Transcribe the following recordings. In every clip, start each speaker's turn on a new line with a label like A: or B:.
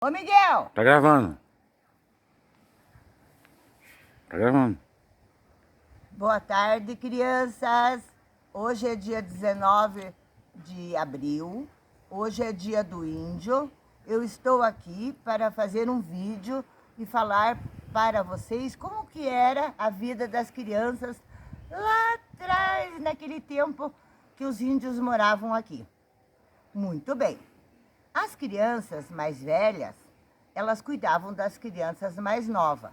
A: Ô, Miguel!
B: Tá gravando. Tá gravando.
A: Boa tarde, crianças! Hoje é dia 19 de abril, hoje é dia do índio. Eu estou aqui para fazer um vídeo e falar para vocês como que era a vida das crianças lá atrás, naquele tempo que os índios moravam aqui. Muito bem. As crianças mais velhas, elas cuidavam das crianças mais novas.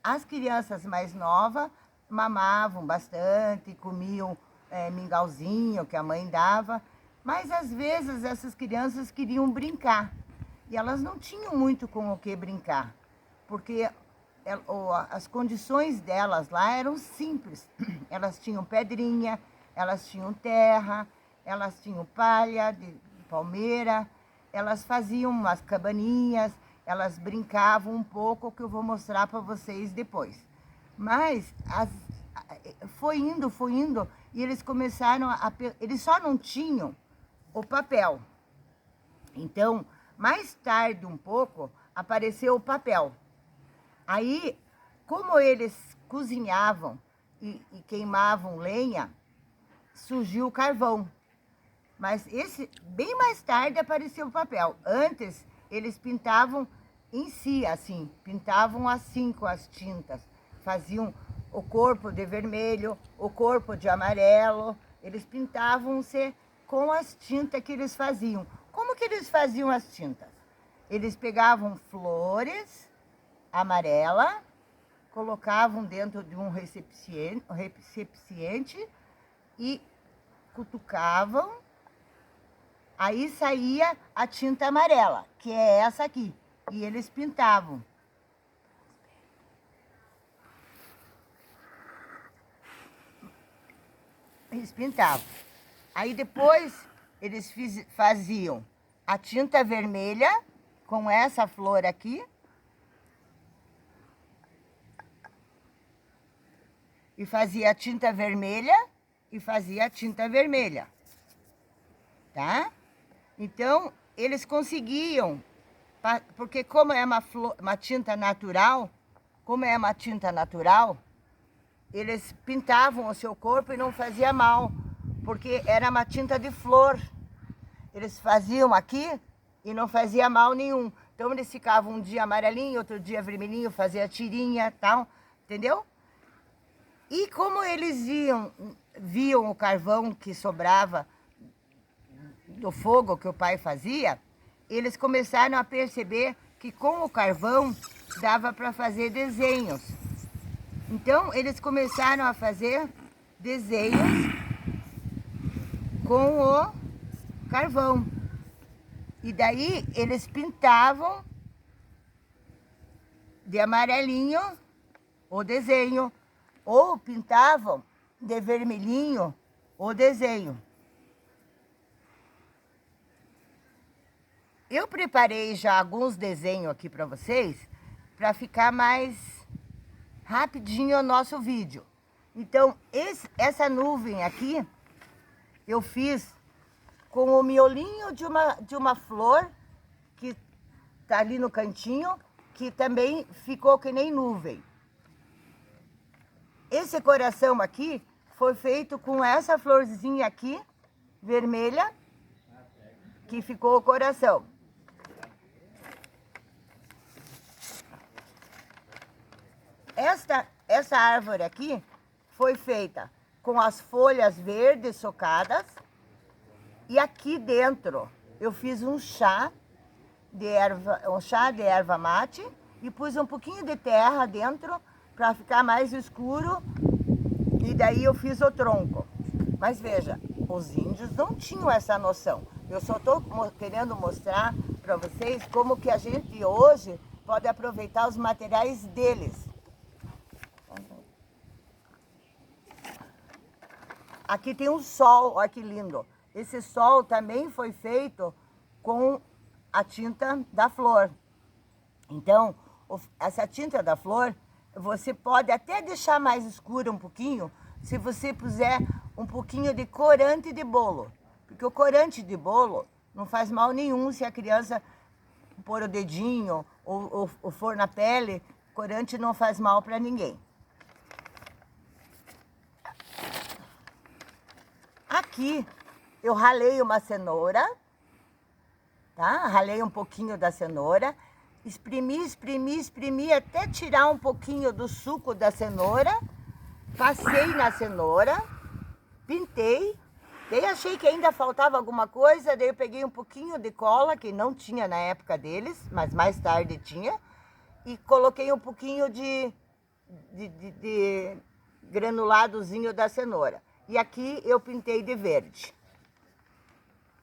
A: As crianças mais novas mamavam bastante, comiam mingauzinho que a mãe dava, mas às vezes essas crianças queriam brincar e elas não tinham muito com o que brincar, porque as condições delas lá eram simples. Elas tinham pedrinha, elas tinham terra, elas tinham palha de palmeira, elas faziam umas cabaninhas, elas brincavam um pouco, que eu vou mostrar para vocês depois. Mas foi indo, e eles começaram eles só não tinham o papel. Então, mais tarde um pouco, apareceu o papel. Aí, como eles cozinhavam e queimavam lenha, surgiu o carvão. Mas bem mais tarde apareceu o papel. Antes, eles pintavam em si, assim, pintavam assim com as tintas. Faziam o corpo de vermelho, o corpo de amarelo. Eles pintavam-se com as tintas que eles faziam. Como que eles faziam as tintas? Eles pegavam flores amarela, colocavam dentro de um recipiente e cutucavam. Aí saía a tinta amarela, que é essa aqui. E eles pintavam. Eles pintavam. Aí depois eles faziam a tinta vermelha com essa flor aqui. E fazia a tinta vermelha e fazia a tinta vermelha. Tá? Então, eles conseguiam, porque como é uma tinta natural, eles pintavam o seu corpo e não fazia mal, porque era uma tinta de flor. Eles faziam aqui e não fazia mal nenhum. Então, eles ficavam um dia amarelinho, outro dia vermelhinho, fazia tirinha e tal, entendeu? E como eles viam o carvão que sobrava do fogo que o pai fazia, eles começaram a perceber que com o carvão dava para fazer desenhos. Então, eles começaram a fazer desenhos com o carvão. E daí, eles pintavam de amarelinho o desenho, ou pintavam de vermelhinho o desenho. Eu preparei já alguns desenhos aqui para vocês, para ficar mais rapidinho o nosso vídeo. Então, essa nuvem aqui, eu fiz com o miolinho de uma flor, que tá ali no cantinho, que também ficou que nem nuvem. Esse coração aqui foi feito com essa florzinha aqui, vermelha, que ficou o coração. Essa árvore aqui foi feita com as folhas verdes socadas. E aqui dentro eu fiz um chá de erva mate e pus um pouquinho de terra dentro para ficar mais escuro. E daí eu fiz o tronco. Mas veja, os índios não tinham essa noção. Eu só estou querendo mostrar para vocês como que a gente hoje pode aproveitar os materiais deles. Aqui tem um sol, olha que lindo. Esse sol também foi feito com a tinta da flor. Então, essa tinta da flor, você pode até deixar mais escura um pouquinho, se você puser um pouquinho de corante de bolo. Porque o corante de bolo não faz mal nenhum se a criança pôr o dedinho ou for na pele, corante não faz mal para ninguém. Aqui eu ralei uma cenoura, tá? Ralei um pouquinho da cenoura, espremi até tirar um pouquinho do suco da cenoura, passei na cenoura, pintei, daí achei que ainda faltava alguma coisa, daí eu peguei um pouquinho de cola, que não tinha na época deles, mas mais tarde tinha, e coloquei um pouquinho de granuladozinho da cenoura. E aqui eu pintei de verde.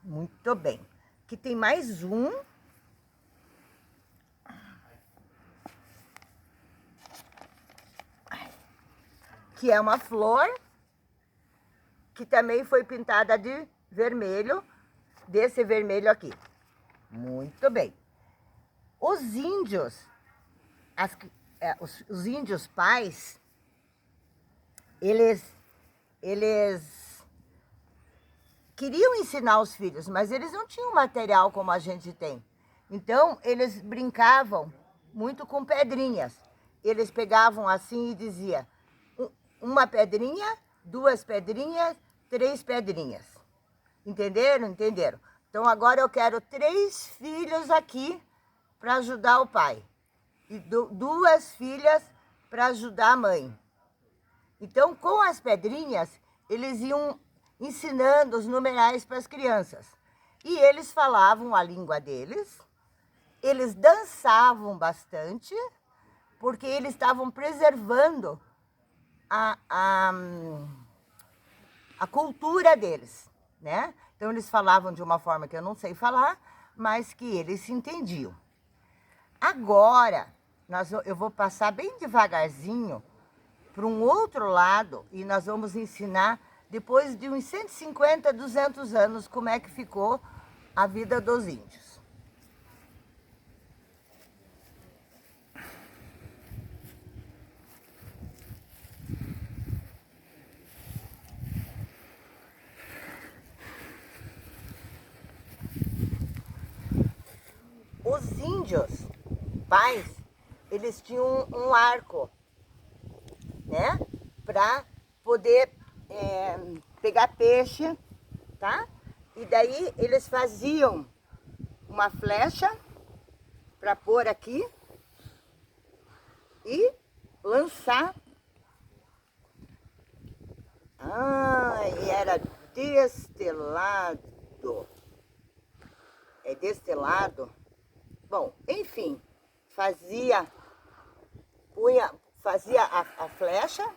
A: Muito bem. Aqui tem mais um. Que é uma flor, que também foi pintada de vermelho, desse vermelho aqui. Muito bem. Os índios, os índios pais, eles queriam ensinar os filhos, mas eles não tinham material como a gente tem. Então, eles brincavam muito com pedrinhas. Eles pegavam assim e diziam, uma pedrinha, 2 pedrinhas, 3 pedrinhas. Entenderam? Entenderam. Então, agora eu quero 3 filhos aqui para ajudar o pai. E 2 filhas para ajudar a mãe. Então, com as pedrinhas, eles iam ensinando os numerais para as crianças. E eles falavam a língua deles, eles dançavam bastante, porque eles estavam preservando a cultura deles, né? Então, eles falavam de uma forma que eu não sei falar, mas que eles se entendiam. Agora, eu vou passar bem devagarzinho para um outro lado e nós vamos ensinar, depois de uns 150, 200 anos, como é que ficou a vida dos índios. Os índios pais, eles tinham um arco, né? Para poder pegar peixe, tá? E daí eles faziam uma flecha para pôr aqui e lançar. E era destelado. É destelado? Bom, enfim, fazia a flecha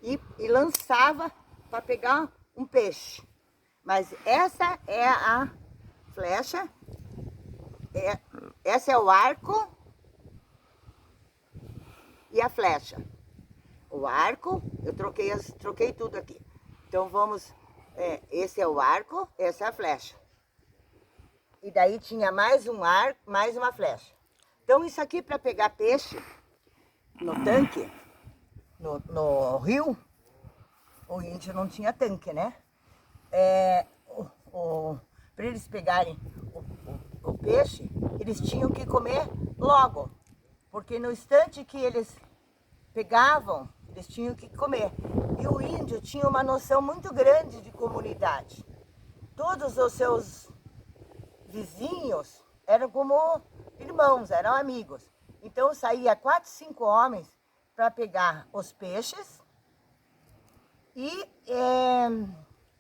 A: e lançava para pegar um peixe. Mas essa é a flecha, esse é o arco e a flecha. O arco, eu troquei tudo aqui. Então vamos, esse é o arco, essa é a flecha. E daí tinha mais um arco, mais uma flecha. Então isso aqui para pegar peixe no tanque, no rio, o índio não tinha tanque, né? Para eles pegarem o peixe, eles tinham que comer logo. Porque no instante que eles pegavam, eles tinham que comer. E o índio tinha uma noção muito grande de comunidade. Todos os seus vizinhos eram como irmãos, eram amigos. Então saía 4, 5 homens para pegar os peixes e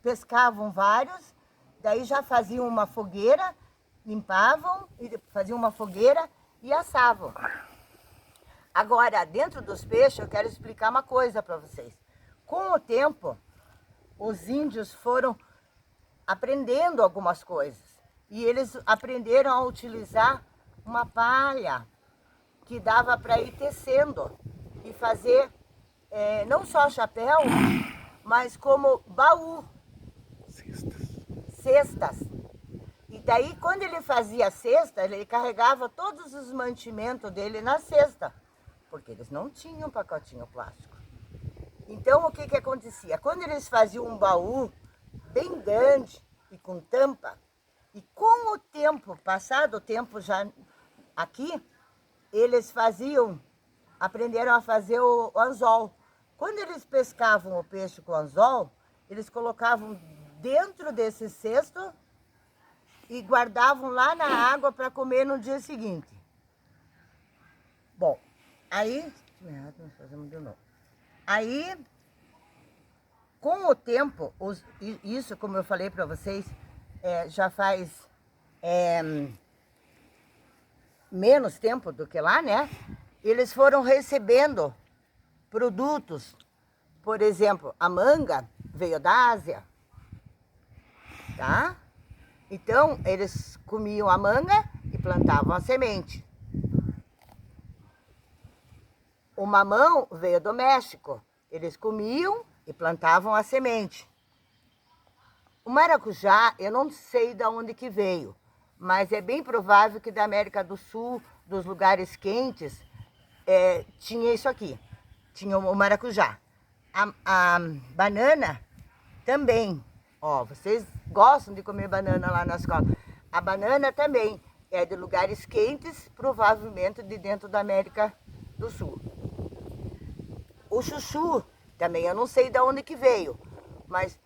A: pescavam vários, daí já faziam uma fogueira, limpavam, faziam uma fogueira e assavam. Agora, dentro dos peixes, eu quero explicar uma coisa para vocês. Com o tempo, os índios foram aprendendo algumas coisas. E eles aprenderam a utilizar uma palha que dava para ir tecendo e fazer não só chapéu, mas como baú. Cestas. E daí, quando ele fazia cesta, ele carregava todos os mantimentos dele na cesta, porque eles não tinham pacotinho plástico. Então, o que acontecia? Quando eles faziam um baú bem grande e com tampa, tempo, passado o tempo já aqui, eles aprenderam a fazer o anzol. Quando eles pescavam o peixe com anzol, eles colocavam dentro desse cesto e guardavam lá na água para comer no dia seguinte. Bom, aí, nós fazemos de novo. Aí, com o tempo, isso, como eu falei para vocês, já faz menos tempo do que lá, né? Eles foram recebendo produtos, por exemplo, a manga veio da Ásia, tá? Então, eles comiam a manga e plantavam a semente. O mamão veio do México, eles comiam e plantavam a semente. O maracujá, eu não sei de onde que veio, mas é bem provável que da América do Sul, dos lugares quentes, tinha isso aqui, tinha o maracujá. A banana também, ó, vocês gostam de comer banana lá na escola. A banana também é de lugares quentes, provavelmente de dentro da América do Sul. O chuchu também, eu não sei de onde que veio, mas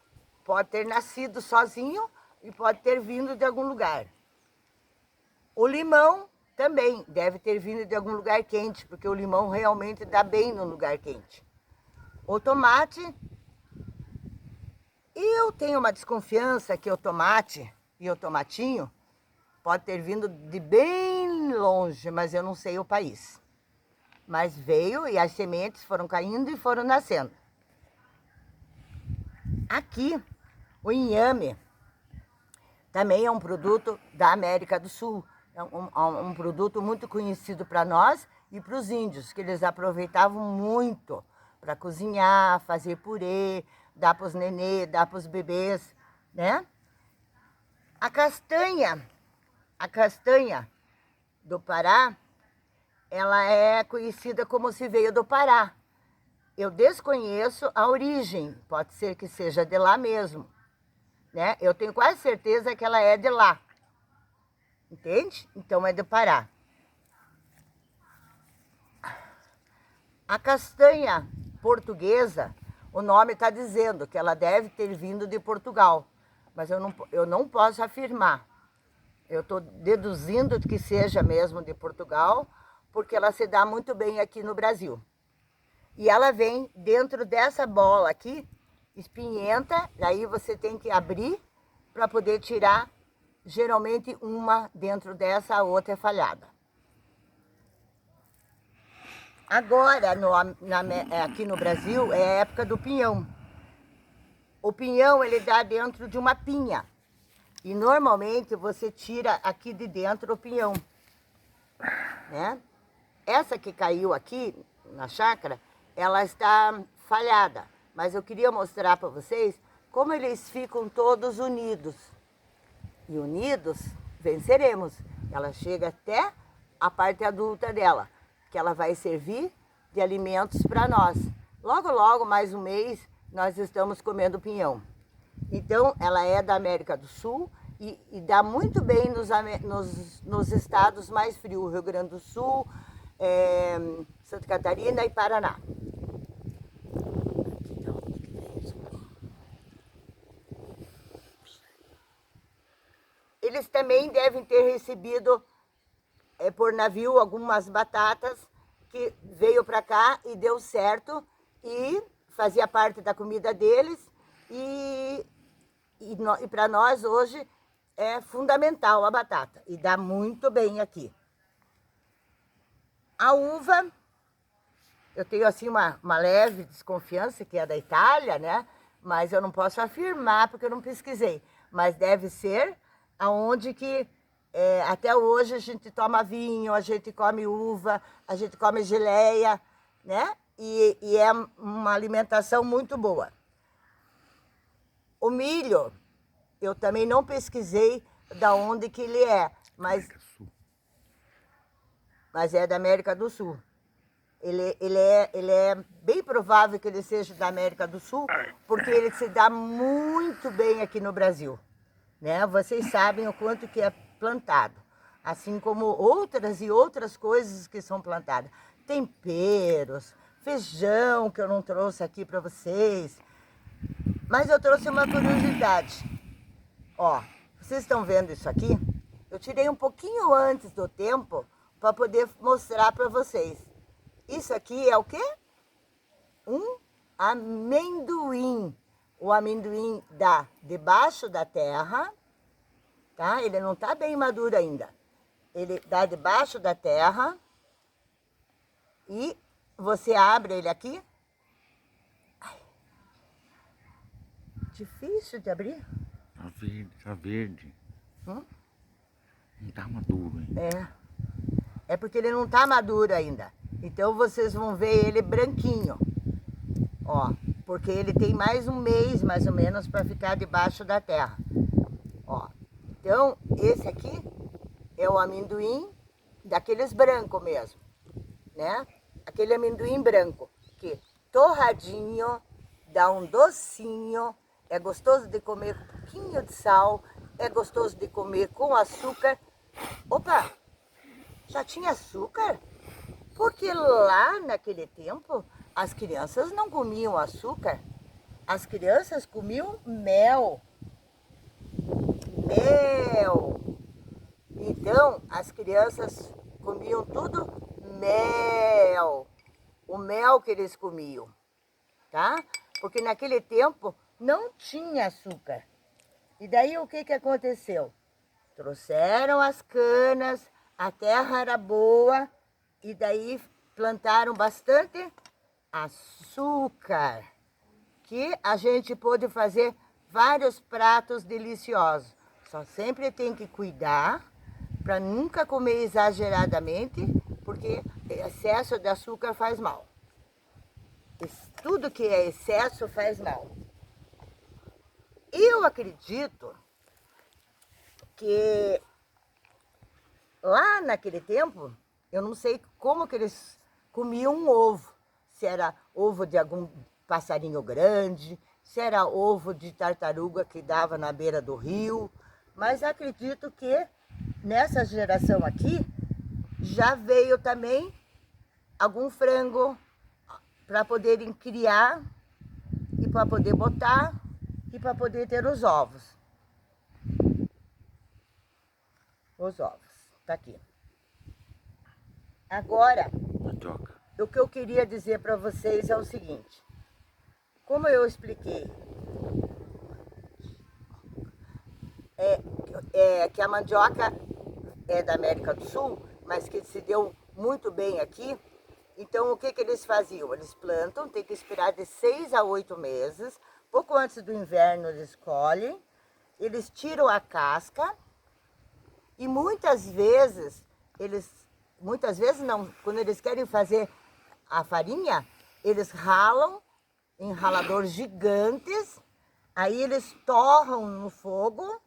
A: pode ter nascido sozinho e pode ter vindo de algum lugar. O limão também deve ter vindo de algum lugar quente, porque o limão realmente dá bem no lugar quente. O tomate, eu tenho uma desconfiança que o tomate e o tomatinho pode ter vindo de bem longe, mas eu não sei o país. Mas veio e as sementes foram caindo e foram nascendo. Aqui, o inhame também é um produto da América do Sul. É um produto muito conhecido para nós e para os índios, que eles aproveitavam muito para cozinhar, fazer purê, dar para os nenê, dar para os bebês, né? A castanha do Pará, ela é conhecida como se veio do Pará. Eu desconheço a origem, pode ser que seja de lá mesmo, né? Eu tenho quase certeza que ela é de lá, entende? Então é do Pará. A castanha portuguesa, o nome está dizendo que ela deve ter vindo de Portugal, mas eu não posso afirmar. Eu estou deduzindo que seja mesmo de Portugal, porque ela se dá muito bem aqui no Brasil. E ela vem dentro dessa bola aqui, espinhenta, daí você tem que abrir para poder tirar, geralmente uma dentro dessa, a outra é falhada. Agora, aqui no Brasil, é a época do pinhão. O pinhão, ele dá dentro de uma pinha. E normalmente você tira aqui de dentro o pinhão, né? Essa que caiu aqui na chácara, ela está falhada. Mas eu queria mostrar para vocês como eles ficam todos unidos. E unidos, venceremos. Ela chega até a parte adulta dela, que ela vai servir de alimentos para nós. Logo, logo, mais um mês, nós estamos comendo pinhão. Então, ela é da América do Sul e dá muito bem nos estados mais frios, Rio Grande do Sul, Santa Catarina e Paraná. Eles também devem ter recebido por navio algumas batatas que veio para cá e deu certo e fazia parte da comida deles e para nós hoje é fundamental a batata e dá muito bem aqui. A uva, eu tenho assim uma leve desconfiança que é da Itália, né? Mas eu não posso afirmar porque eu não pesquisei. Mas deve ser aonde que até hoje a gente toma vinho, a gente come uva, a gente come geleia, né? E é uma alimentação muito boa. O milho, eu também não pesquisei da onde que ele é, mas é da América do Sul. Ele é bem provável que ele seja da América do Sul, porque ele se dá muito bem aqui no Brasil, né? Vocês sabem o quanto que é plantado. Assim como outras e outras coisas que são plantadas. Temperos, feijão que eu não trouxe aqui para vocês. Mas eu trouxe uma curiosidade. Ó, vocês estão vendo isso aqui? Eu tirei um pouquinho antes do tempo para poder mostrar para vocês. Isso aqui é o quê? Um amendoim. O amendoim dá debaixo da terra, tá? Ele não tá bem maduro ainda. Ele dá debaixo da terra e você abre ele aqui. Ai, difícil de abrir.
B: Tá verde.
A: Hum?
B: Não tá maduro ainda.
A: É porque ele não tá maduro ainda. Então vocês vão ver ele branquinho. Ó, porque ele tem mais um mês, mais ou menos, para ficar debaixo da terra. Ó, então esse aqui é o amendoim daqueles brancos mesmo, né? Aquele amendoim branco que torradinho, dá um docinho, é gostoso de comer com um pouquinho de sal, é gostoso de comer com açúcar. Opa, já tinha açúcar? Porque lá naquele tempo as crianças não comiam açúcar, as crianças comiam mel. Mel. Então, as crianças comiam tudo mel. O mel que eles comiam, tá? Porque naquele tempo não tinha açúcar. E daí o que aconteceu? Trouxeram as canas, a terra era boa, e daí plantaram bastante açúcar, que a gente pôde fazer vários pratos deliciosos. Só sempre tem que cuidar para nunca comer exageradamente, porque excesso de açúcar faz mal. Tudo que é excesso faz mal. Eu acredito que lá naquele tempo, eu não sei como que eles comiam um ovo. Se era ovo de algum passarinho grande, se era ovo de tartaruga que dava na beira do rio. Mas acredito que nessa geração aqui já veio também algum frango para poderem criar e para poder botar e para poder ter os ovos. Os ovos, tá aqui. Agora,
B: Mandioca.
A: o que eu queria dizer para vocês é o seguinte. Como eu expliquei, que a mandioca é da América do Sul, mas que se deu muito bem aqui. Então, o que eles faziam? Eles plantam, tem que esperar de 6 a 8 meses. Pouco antes do inverno eles colhem, eles tiram a casca e muitas vezes não, quando eles querem fazer a farinha, eles ralam em raladores gigantes, aí eles torram no fogo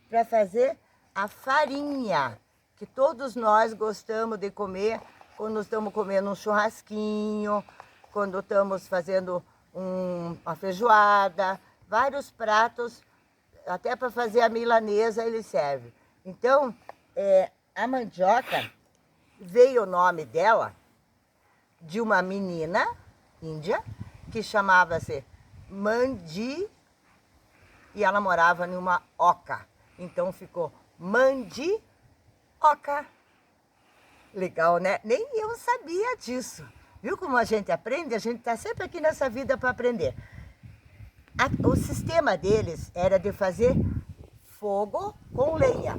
A: para fazer a farinha, que todos nós gostamos de comer quando estamos comendo um churrasquinho, quando estamos fazendo uma feijoada, vários pratos, até para fazer a milanesa ele serve. Então, a mandioca, veio o nome dela de uma menina índia que chamava-se Mandi e ela morava em uma oca. Então ficou mandioca. Legal, né? Nem eu sabia disso. Viu como a gente aprende? A gente está sempre aqui nessa vida para aprender. O sistema deles era de fazer fogo com lenha.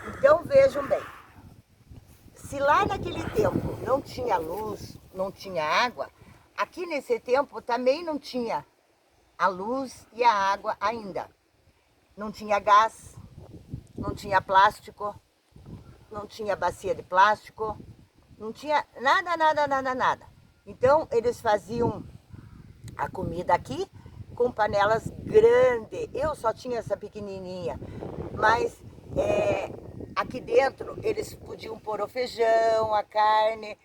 A: Então vejam bem. Se lá naquele tempo não tinha luz, não tinha água, aqui nesse tempo também não tinha a luz e a água ainda. Não tinha gás, não tinha plástico, não tinha bacia de plástico, não tinha nada, nada, nada, nada. Então eles faziam a comida aqui com panelas grandes. Eu só tinha essa pequenininha, mas aqui dentro eles podiam pôr o feijão, a carne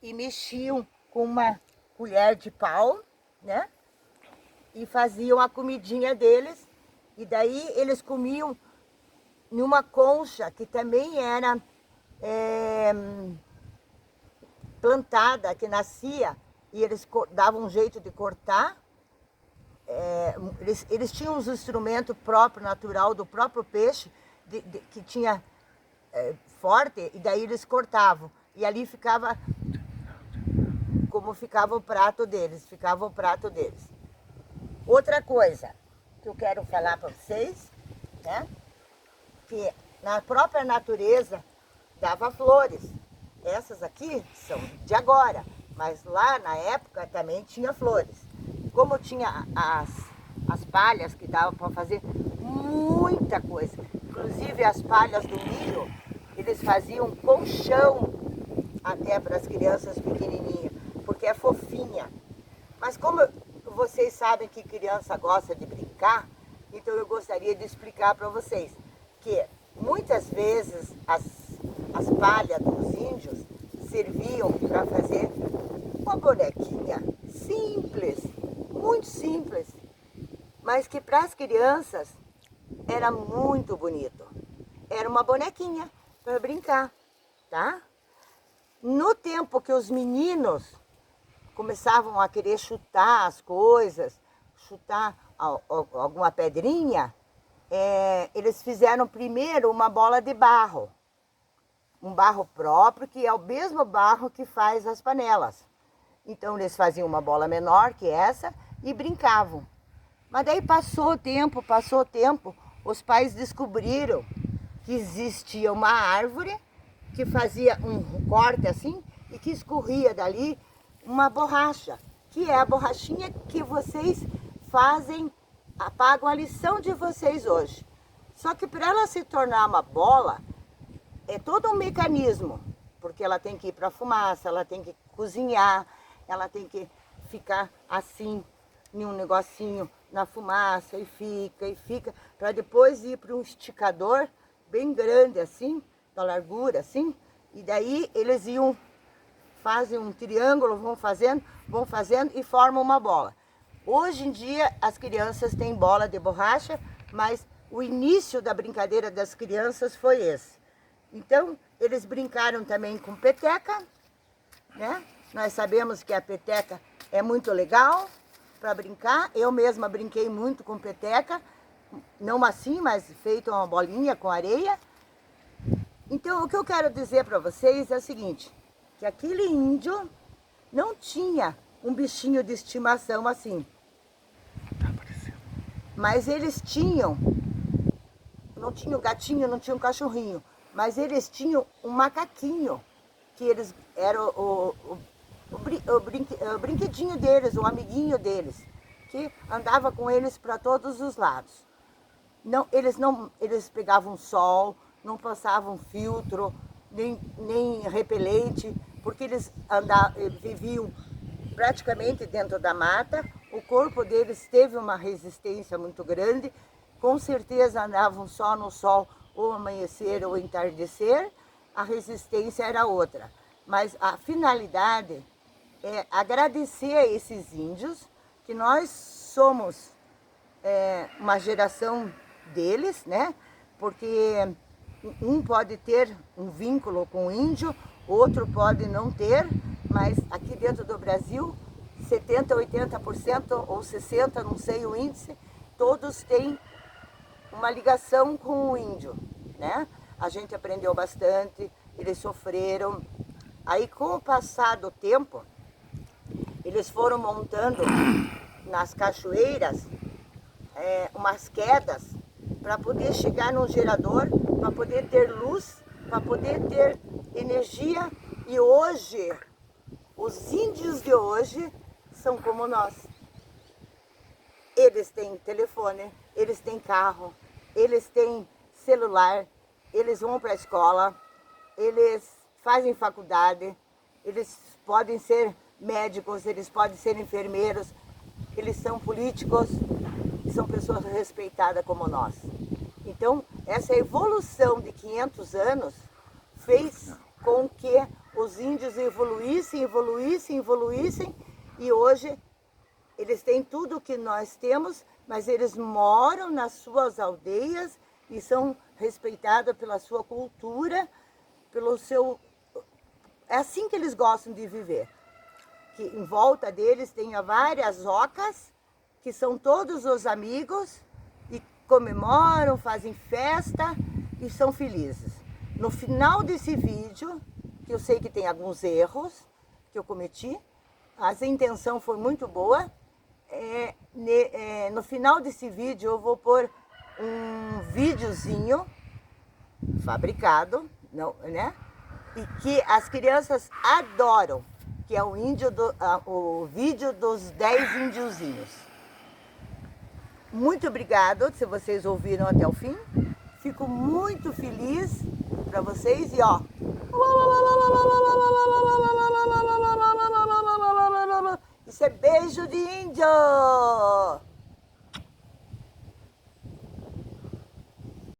A: e mexiam com uma colher de pau, né? E faziam a comidinha deles e daí eles comiam numa concha que também era plantada, que nascia, e eles davam um jeito de cortar. Eles tinham uns instrumentos próprios, natural, do próprio peixe, que tinha forte, e daí eles cortavam. E ali ficava, como ficava o prato deles, Outra coisa que eu quero falar para vocês, né, que na própria natureza dava flores. Essas aqui são de agora, mas lá na época também tinha flores. Como tinha as palhas que dava para fazer muita coisa, inclusive as palhas do milho, eles faziam colchão até para as crianças pequenininhas, porque é fofinha. Mas como vocês sabem que criança gosta de brincar, então eu gostaria de explicar para vocês que muitas vezes as palhas dos índios serviam para fazer uma bonequinha simples, muito simples, mas que para as crianças era muito bonito. Era uma bonequinha para brincar, tá? No tempo que os meninos começavam a querer chutar as coisas, chutar alguma pedrinha, eles fizeram primeiro uma bola de barro. Um barro próprio, que é o mesmo barro que faz as panelas. Então eles faziam uma bola menor que essa e brincavam. Mas daí passou o tempo, os pais descobriram que existia uma árvore que fazia um corte assim e que escorria dali uma borracha, que é a borrachinha que vocês fazem, apagam a lição de vocês hoje. Só que para ela se tornar uma bola, é todo um mecanismo, porque ela tem que ir para a fumaça, ela tem que cozinhar, ela tem que ficar assim, em um negocinho na fumaça, e fica, para depois ir para um esticador bem grande assim, da largura assim, e daí eles fazem um triângulo, vão fazendo e formam uma bola. Hoje em dia as crianças têm bola de borracha, mas o início da brincadeira das crianças foi esse. Então, eles brincaram também com peteca, né? Nós sabemos que a peteca é muito legal para brincar. Eu mesma brinquei muito com peteca, não assim, mas feito uma bolinha com areia. Então, o que eu quero dizer para vocês é o seguinte, que aquele índio não tinha um bichinho de estimação assim. Mas eles não tinham gatinho, não tinham cachorrinho, mas eles tinham um macaquinho, que eles era o brinquedinho deles, o amiguinho deles, que andava com eles para todos os lados. Eles pegavam sol, não passavam filtro, nem repelente, porque eles viviam praticamente dentro da mata. O corpo deles teve uma resistência muito grande, com certeza andavam só no sol, ou amanhecer ou entardecer, a resistência era outra. Mas a finalidade é agradecer a esses índios, que nós somos uma geração deles, né? Porque um pode ter um vínculo com o índio, outro pode não ter, mas aqui dentro do Brasil, 70%, 80% ou 60%, não sei o índice, todos têm uma ligação com o índio, né? A gente aprendeu bastante, eles sofreram. Aí, com o passar do tempo, eles foram montando nas cachoeiras umas quedas para poder chegar num gerador, para poder ter luz, para poder ter energia. E hoje, os índios de hoje são como nós. Eles têm telefone, eles têm carro, eles têm celular, eles vão para a escola, eles fazem faculdade, eles podem ser médicos, eles podem ser enfermeiros, eles são políticos, são pessoas respeitadas como nós. Então, essa evolução de 500 anos fez com que os índios evoluíssem, e hoje eles têm tudo o que nós temos, mas eles moram nas suas aldeias e são respeitados pela sua cultura, pelo seu... É assim que eles gostam de viver. Que em volta deles tenha várias ocas, que são todos os amigos, e comemoram, fazem festa e são felizes. No final desse vídeo, que eu sei que tem alguns erros que eu cometi, mas a intenção foi muito boa, no final desse vídeo eu vou pôr um videozinho fabricado, não, né? E que as crianças adoram, que é o vídeo dos 10 índiozinhos. Muito obrigado se vocês ouviram até o fim. Fico muito feliz para vocês e ó. Isso é beijo de índio!